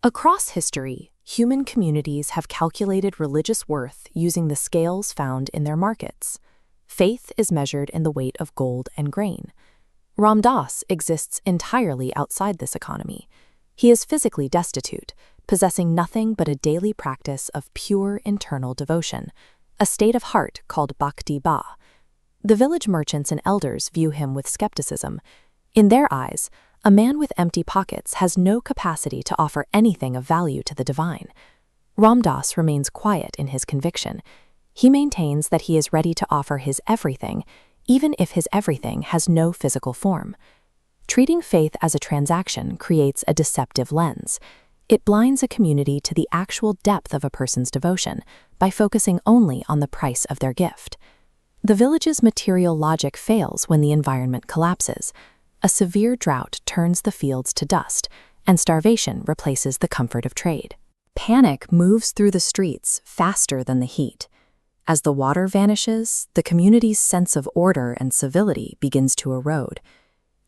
Across history, human communities have calculated religious worth using the scales found in their markets. Faith is measured in the weight of gold and grain. Ram Dass exists entirely outside this economy. He is physically destitute, possessing nothing but a daily practice of pure internal devotion, a state of heart called bhakti bha. The village merchants and elders view him with skepticism. In their eyes, a man with empty pockets has no capacity to offer anything of value to the divine. Ram Dass remains quiet in his conviction. He maintains that he is ready to offer his everything, even if his everything has no physical form. Treating faith as a transaction creates a deceptive lens. It blinds a community to the actual depth of a person's devotion by focusing only on the price of their gift. The village's material logic fails when the environment collapses. A severe drought turns the fields to dust, and starvation replaces the comfort of trade. Panic moves through the streets faster than the heat. As the water vanishes, the community's sense of order and civility begins to erode.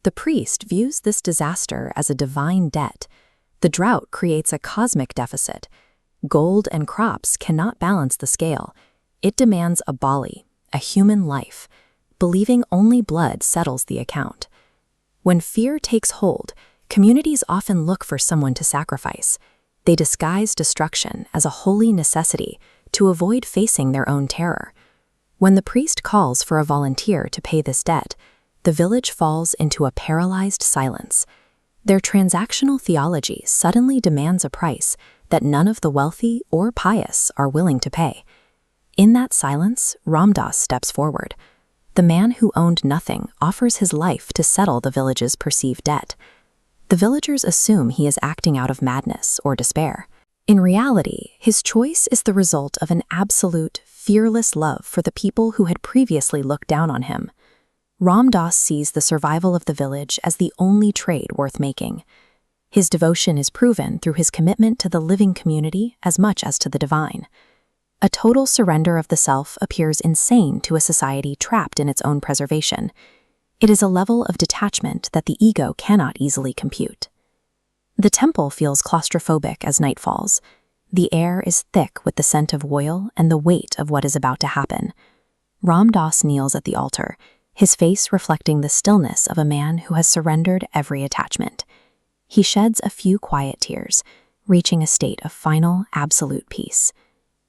The priest views this disaster as a divine debt. The drought creates a cosmic deficit. Gold and crops cannot balance the scale. It demands a bali, a human life. Believing only blood settles the account. When fear takes hold, communities often look for someone to sacrifice. They disguise destruction as a holy necessity to avoid facing their own terror. When the priest calls for a volunteer to pay this debt, the village falls into a paralyzed silence. Their transactional theology suddenly demands a price that none of the wealthy or pious are willing to pay. In that silence, Ram Dass steps forward. The man who owned nothing offers his life to settle the village's perceived debt. The villagers assume he is acting out of madness or despair. In reality, his choice is the result of an absolute, fearless love for the people who had previously looked down on him. Ram Dass sees the survival of the village as the only trade worth making. His devotion is proven through his commitment to the living community as much as to the divine. A total surrender of the self appears insane to a society trapped in its own preservation. It is a level of detachment that the ego cannot easily compute. The temple feels claustrophobic as night falls. The air is thick with the scent of oil and the weight of what is about to happen. Ram Dass kneels at the altar, his face reflecting the stillness of a man who has surrendered every attachment. He sheds a few quiet tears, reaching a state of final, absolute peace.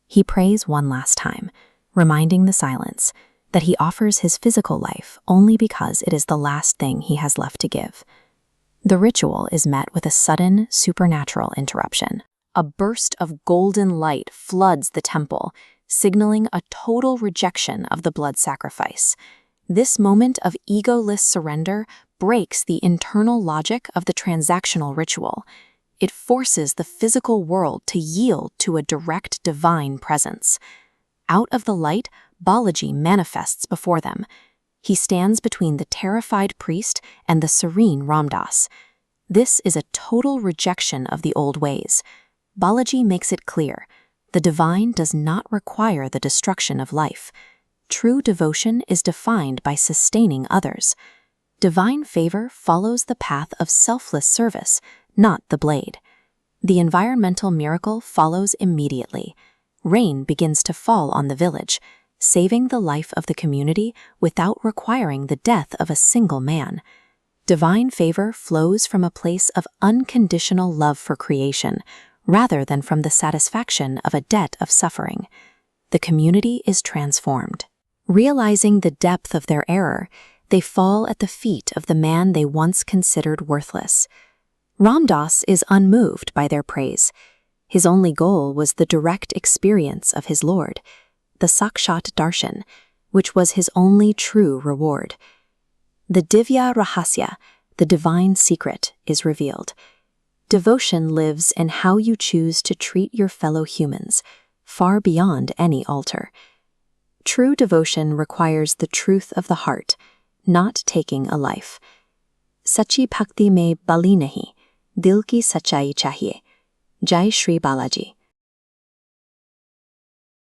He prays one last time, reminding the silence that he offers his physical life only because it is the last thing he has left to give. The ritual is met with a sudden, supernatural interruption. A burst of golden light floods the temple, signaling a total rejection of the blood sacrifice. This moment of egoless surrender breaks the internal logic of the transactional ritual. It forces the physical world to yield to a direct divine presence. Out of the light, Balaji manifests before them. He stands between the terrified priest and the serene Ram Dass. This is a total rejection of the old ways. Balaji makes it clear, the divine does not require the destruction of life. True devotion is defined by sustaining others. Divine favor follows the path of selfless service, not the blade. The environmental miracle follows immediately. Rain begins to fall on the village, saving the life of the community without requiring the death of a single man. Divine favor flows from a place of unconditional love for creation, rather than from the satisfaction of a debt of suffering. The community is transformed. Realizing the depth of their error, they fall at the feet of the man they once considered worthless. Ram Dass is unmoved by their praise. His only goal was the direct experience of his Lord, the Sakshat Darshan, which was his only true reward. The Divya Rahasya, the divine secret, is revealed. Devotion lives in how you choose to treat your fellow humans, far beyond any altar. True devotion requires the truth of the heart, not taking a life. Sachi bhakti mein bali nahi, dil ki sachai chahiye. Jai Shri Balaji.